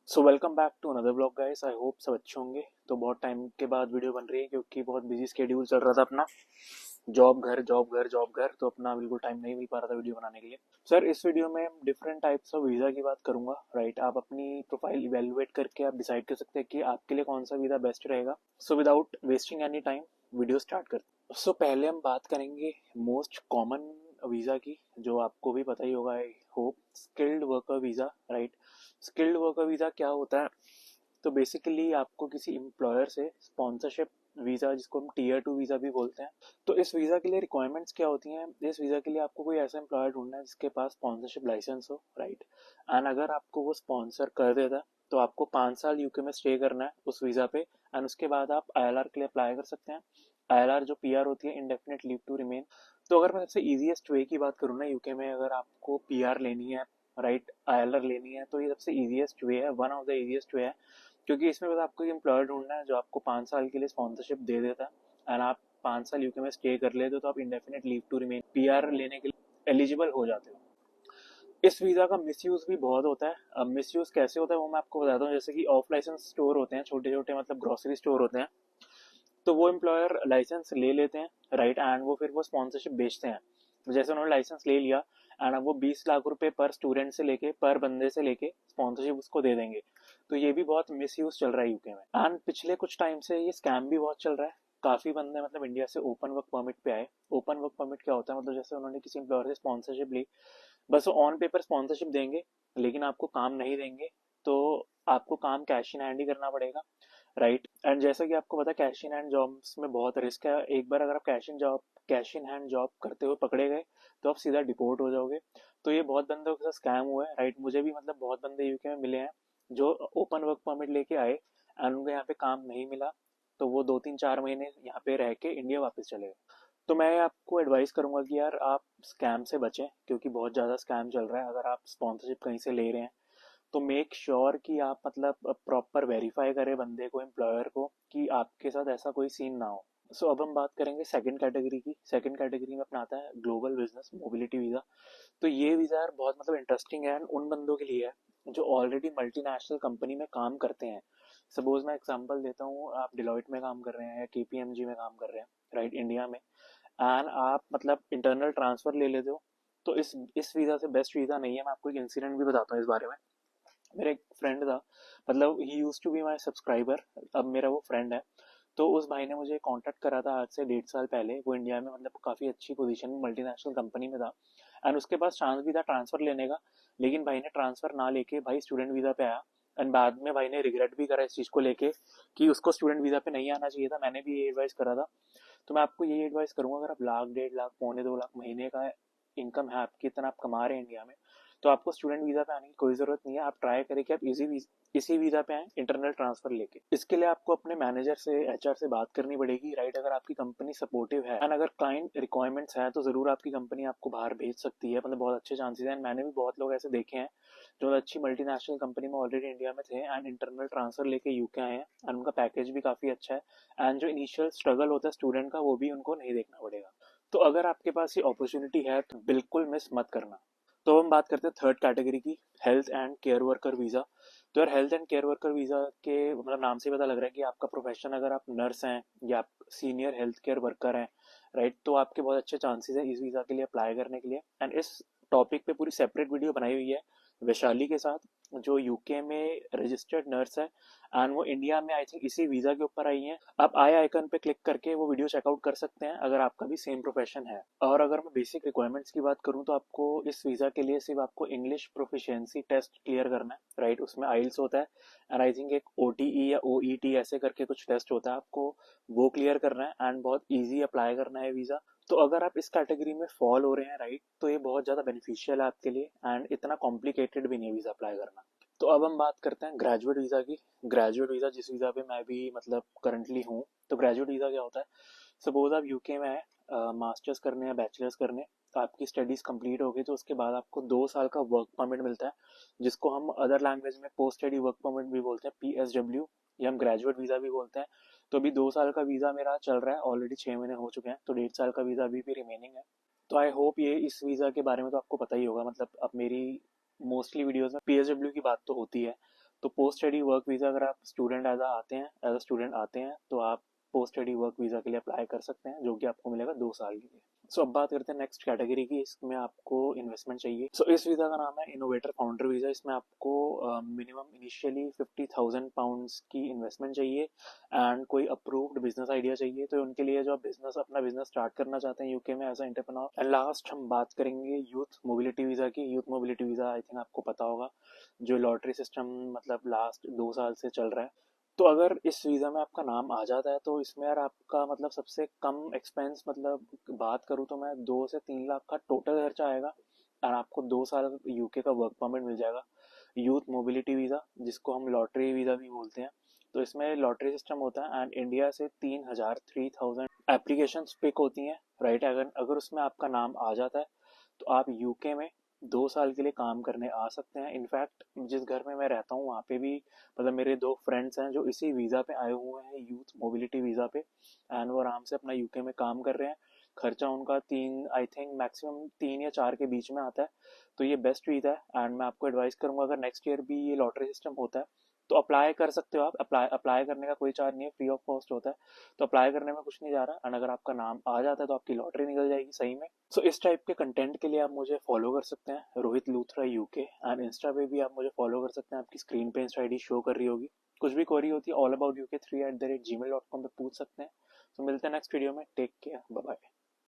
So welcome back to another blog guys. I hope सब अच्छे होंगे। तो बहुत टाइम के बाद वीडियो बन रही है क्योंकि बहुत बिजी स्केड्यूल चल रहा था अपना। जॉब घर जॉब घर जॉब घर, तो अपना बिल्कुल टाइम नहीं मिल पा रहा था वीडियो बनाने के लिए। सर इस वीडियो में डिफरेंट टाइप्स ऑफ वीज़ा की बात करूंगा। राइट, आप अपनी प्रोफाइल इवेलुएट करके आप डिसाइड कर सकते हैं कि आपके लिए कौन सा वीज़ा बेस्ट रहेगा। So without wasting any time video start करते हैं। सो पहले हम बात करेंगे मोस्ट कॉमन वीज़ा की, जो आपको भी पता ही होगा I hope, skilled worker visa. Right, skilled worker visa क्या होता है? तो बेसिकली आपको किसी एम्प्लॉयर से स्पॉन्सरशिप वीज़ा, जिसको हम टीयर टू वीज़ा भी बोलते हैं। तो इस वीज़ा के लिए रिक्वायरमेंट्स क्या होती हैं? इस वीज़ा के लिए आपको कोई ऐसा एम्प्लॉयर ढूंढना है जिसके पास स्पॉन्सरशिप लाइसेंस हो। राइट, एंड अगर आपको वो स्पॉन्सर कर देता है तो आपको 5 साल यूके में स्टे करना है उस वीज़ा पे। एंड उसके बाद आप आईएलआर के लिए अप्लाई कर सकते हैं। आईएलआर जो पीआर होती है, इंडेफिनिट लीव टू रिमेन। तो अगर मैं सबसे इजीएस्ट वे की बात करूँ ना, यूके में अगर आपको पीआर लेनी है, राइट, आईएलआर लेनी है, तो ये सबसे इजीएस्ट वे है, one of the easiest way है। क्योंकि इसमें बस आपको एक एम्प्लॉयर ढूंढना है जो आपको 5 साल के लिए स्पॉन्सरशिप दे देता है। एंड आप 5 साल यूके में स्टे कर लेते हो तो आप indefinite leave to remain PR लेने के लिए एलिजिबल हो जाते हो। इस वीज़ा का मिसयूज़ भी बहुत होता है। अब मिसयूज़ कैसे होता है वो मैं आपको बताता हूँ। जैसे कि ऑफ लाइसेंस स्टोर होते हैं, छोटे छोटे मतलब ग्रोसरी स्टोर होते हैं। तो वो एम्प्लॉयर लाइसेंस ले लेते हैं, राइट, एंड वो फिर वो स्पॉन्सरशिप बेचते हैं। तो जैसे उन्होंने लाइसेंस ले लिया एंड अब वो 20 लाख रुपए पर स्टूडेंट से लेके, पर बंदे से लेके स्पॉन्सरशिप उसको दे देंगे। तो ये भी बहुत मिस यूज चल रहा है यूके में। एंड पिछले कुछ टाइम से ये स्कैम भी बहुत चल रहा है। काफी बंदे मतलब इंडिया से ओपन वर्क परमिट पे आए। ओपन वर्क परमिट क्या होता है? मतलब जैसे उन्होंने किसी एम्प्लॉयर से स्पॉन्सरशिप ली, बस वो ऑन पेपर स्पॉन्सरशिप देंगे लेकिन आपको काम नहीं देंगे। तो आपको काम कैश इन हैंड ही करना पड़ेगा। राइट, एंड जैसा कि आपको पता है कैश इन हैंड जॉब्स में बहुत रिस्क है। एक बार अगर आप कैश इन हैंड जॉब करते हुए पकड़े गए तो आप सीधा डिपोर्ट हो जाओगे। तो ये बहुत बंदों के साथ स्कैम हुआ है। राइट, मुझे भी मतलब बहुत बंदे यूके में मिले हैं जो ओपन वर्क परमिट लेके आए एंड उनको यहाँ पे काम नहीं मिला। तो वो 2 3 4 महीने यहाँ पे रह के इंडिया वापस चले गए। तो मैं आपको एडवाइस करूंगा कि यार आप स्कैम से बचें, क्योंकि बहुत ज़्यादा स्कैम चल रहा है। अगर आप स्पॉन्सरशिप कहीं से ले रहे हैं तो मेक श्योर कि आप मतलब प्रॉपर वेरीफाई करें बंदे को, एम्प्लॉयर को, कि आपके साथ ऐसा कोई सीन ना हो। सो अब हम बात करेंगे सेकंड कैटेगरी की। सेकंड कैटेगरी में अपना आता है ग्लोबल बिजनेस मोबिलिटी वीज़ा। तो ये वीज़ा यार बहुत मतलब इंटरेस्टिंग है, उन बंदों के लिए है जो ऑलरेडी मल्टीनेशनल कंपनी में काम करते हैं। सपोज मैं एग्जांपल देता हूँ, आप डिलॉयट में काम कर रहे हैं या केपीएमजी में काम कर रहे हैं, राइट, इंडिया में, एंड आप मतलब इंटरनल ट्रांसफर ले लेते हो। तो इस वीज़ा से बेस्ट वीज़ा नहीं है। मैं आपको एक इंसिडेंट भी बताता हूँ इस बारे में। मेरा एक फ्रेंड था, मतलब he used to be my subscriber, अब मेरा वो फ्रेंड है। तो उस भाई ने मुझे कांटेक्ट करा था आज से 1.5 साल पहले। वो इंडिया में मतलब काफ़ी अच्छी पोजीशन में मल्टीनेशनल कंपनी में था एंड उसके पास चांस भी था ट्रांसफ़र लेने का। लेकिन भाई ने ट्रांसफ़र ना लेके भाई स्टूडेंट वीज़ा पे आया। एंड बाद में भाई ने रिग्रेट भी करा इस चीज़ को लेके कि उसको स्टूडेंट वीज़ा पे नहीं आना चाहिए था। मैंने भी ये एडवाइस करा था। तो मैं आपको यही एडवाइस करूंगा, अगर आप लाख 1.5 लाख पौने 2 लाख महीने का इनकम है आपकी, इतना आप कमा रहे हैं इंडिया में, तो आपको स्टूडेंट वीज़ा पे आने की कोई ज़रूरत नहीं है। आप ट्राई करें कि आप इसी वीज़ा पे आए इंटरनल ट्रांसफ़र लेके। इसके लिए आपको अपने मैनेजर से, एचआर से बात करनी पड़ेगी। राइट, अगर आपकी कंपनी सपोर्टिव है एंड अगर क्लाइंट रिक्वायरमेंट्स है तो ज़रूर आपकी कंपनी आपको बाहर भेज सकती है। मतलब बहुत अच्छे चांसेस हैं। मैंने भी बहुत लोग ऐसे देखे हैं जो अच्छी मल्टीनेशनल कंपनी में ऑलरेडी इंडिया में थे एंड इंटरनल ट्रांसफ़र लेके यूके आए हैं एंड उनका पैकेज भी काफ़ी अच्छा है। एंड जो इनिशियल स्ट्रगल होता है स्टूडेंट का, वो भी उनको नहीं देखना पड़ेगा। तो अगर आपके पास ये अपॉर्चुनिटी है तो बिल्कुल मिस मत करना। तो हम बात करते हैं थर्ड कैटेगरी की, health and care worker visa. तो यार health and care worker visa के मतलब नाम से ही पता लग रहा है कि आपका प्रोफेशन, अगर आप नर्स हैं या आप सीनियर हेल्थ केयर वर्कर हैं, राइट, तो आपके बहुत अच्छे चांसेस है इस वीज़ा के लिए अप्लाई करने के लिए। एंड इस टॉपिक पे पूरी सेपरेट वीडियो बनाई हुई है वैशाली के साथ, जो यूके में रजिस्टर्ड नर्स है एंड वो इंडिया में आई थिंक इसी वीज़ा के ऊपर आई है। आप आई आइकन पे क्लिक करके वो वीडियो चेकआउट कर सकते हैं अगर आपका भी सेम प्रोफेशन है। और अगर मैं बेसिक रिक्वायरमेंट्स की बात करूं तो आपको इस वीज़ा के लिए सिर्फ आपको इंग्लिश प्रोफिशिएंसी टेस्ट क्लियर करना है। राइट, उसमें आइल्स होता है एंड आई थिंक एक ओटीई या ओईटी ऐसे करके कुछ टेस्ट होता है, आपको वो क्लियर करना है एंड बहुत ईजी अप्लाई करना है वीज़ा। तो अगर आप इस कैटेगरी में फॉल हो रहे हैं, राइट, तो ये बहुत ज़्यादा बेनिफिशियल है आपके लिए एंड इतना कॉम्प्लिकेटेड भी नहीं है वीज़ा अप्लाई करना। तो अब हम बात करते हैं ग्रेजुएट वीज़ा की। ग्रेजुएट वीज़ा जिस वीज़ा पे मैं भी मतलब करंटली हूँ। तो ग्रेजुएट वीज़ा क्या होता है? सपोज आप यूके में है मास्टर्स करने या बैचलर्स करने, तो आपकी स्टडीज़ कंप्लीट हो गई तो उसके बाद आपको 2 साल का वर्क परमिट मिलता है, जिसको हम अदर लैंग्वेज में पोस्ट स्टडी वर्क परमिट भी बोलते हैं, पीएसडब्ल्यू, या हम ग्रेजुएट वीज़ा भी बोलते हैं। तो अभी 2 साल का वीज़ा मेरा चल रहा है, ऑलरेडी 6 महीने हो चुके हैं, तो 1.5 साल का वीज़ा अभी भी रिमेनिंग है। तो आई होप ये इस वीज़ा के बारे में तो आपको पता ही होगा। मतलब अब मेरी मोस्टली वीडियोस में पीएसडब्ल्यू की बात तो होती है, तो पोस्ट स्टडी वर्क वीज़ा अगर आप स्टूडेंट एज अ स्टूडेंट आते हैं तो आप पोस्ट स्टडी वर्क वीज़ा के लिए अप्लाई कर सकते हैं, जो कि आपको मिलेगा 2 साल के लिए। सो अब बात करते हैं नेक्स्ट कैटेगरी की। इसमें आपको इन्वेस्टमेंट चाहिए। सो इस वीज़ा का नाम है इनोवेटर फाउंडर वीज़ा। इसमें आपको मिनिमम इनिशियली £50,000 की इन्वेस्टमेंट चाहिए एंड कोई अप्रूव्ड बिजनेस आइडिया चाहिए। तो उनके लिए जो अपना बिजनेस स्टार्ट करना चाहते हैं यूके में एज एंटरप्रेन्योर। एंड लास्ट हम बात करेंगे यूथ मोबिलिटी वीज़ा की। Youth mobility visa I think आपको पता होगा, जो लॉटरी सिस्टम मतलब लास्ट 2 साल से चल रहा है। तो अगर इस वीज़ा में आपका नाम आ जाता है तो इसमें यार आपका मतलब सबसे कम एक्सपेंस, मतलब बात करूँ तो मैं 2 से 3 लाख का टोटल खर्चा आएगा और आपको 2 साल यूके का वर्क परमिट मिल जाएगा। यूथ मोबिलिटी वीज़ा, जिसको हम लॉटरी वीज़ा भी बोलते हैं। तो इसमें लॉटरी सिस्टम होता है एंड इंडिया से 3,000 एप्लीकेशन पिक होती हैं, राइट। अगर अगर उसमें आपका नाम आ जाता है तो आप यूके में 2 साल के लिए काम करने आ सकते हैं। इनफैक्ट जिस घर में मैं रहता हूँ वहाँ पे भी मतलब मेरे 2 फ्रेंड्स हैं जो इसी वीज़ा पे आए हुए हैं, यूथ मोबिलिटी वीज़ा पे, एंड वो आराम से अपना यूके में काम कर रहे हैं। खर्चा उनका 3 या 4 के बीच में आता है। तो ये बेस्ट वीज़ा है एंड मैं आपको एडवाइस करूंगा, अगर नेक्स्ट ईयर भी ये लॉटरी सिस्टम होता है तो अप्लाई कर सकते हो आप। अप्लाई करने का कोई चार्ज नहीं है, फ्री ऑफ कॉस्ट होता है। तो अप्लाई करने में कुछ नहीं जा रहा एंड अगर आपका नाम आ जाता है तो आपकी लॉटरी निकल जाएगी सही में। सो इस टाइप के कंटेंट के लिए आप मुझे फॉलो कर सकते हैं, Rohit Luthra UK. And Insta पे भी आप मुझे फॉलो कर सकते हैं, आपकी स्क्रीन पे इंस्टा आईडी शो कर रही होगी। कुछ भी क्वेरी होती है allaboutuk3@gmail.com पे पूछ सकते हैं। तो मिलते हैं नेक्स्ट वीडियो में। Take care, bye bye.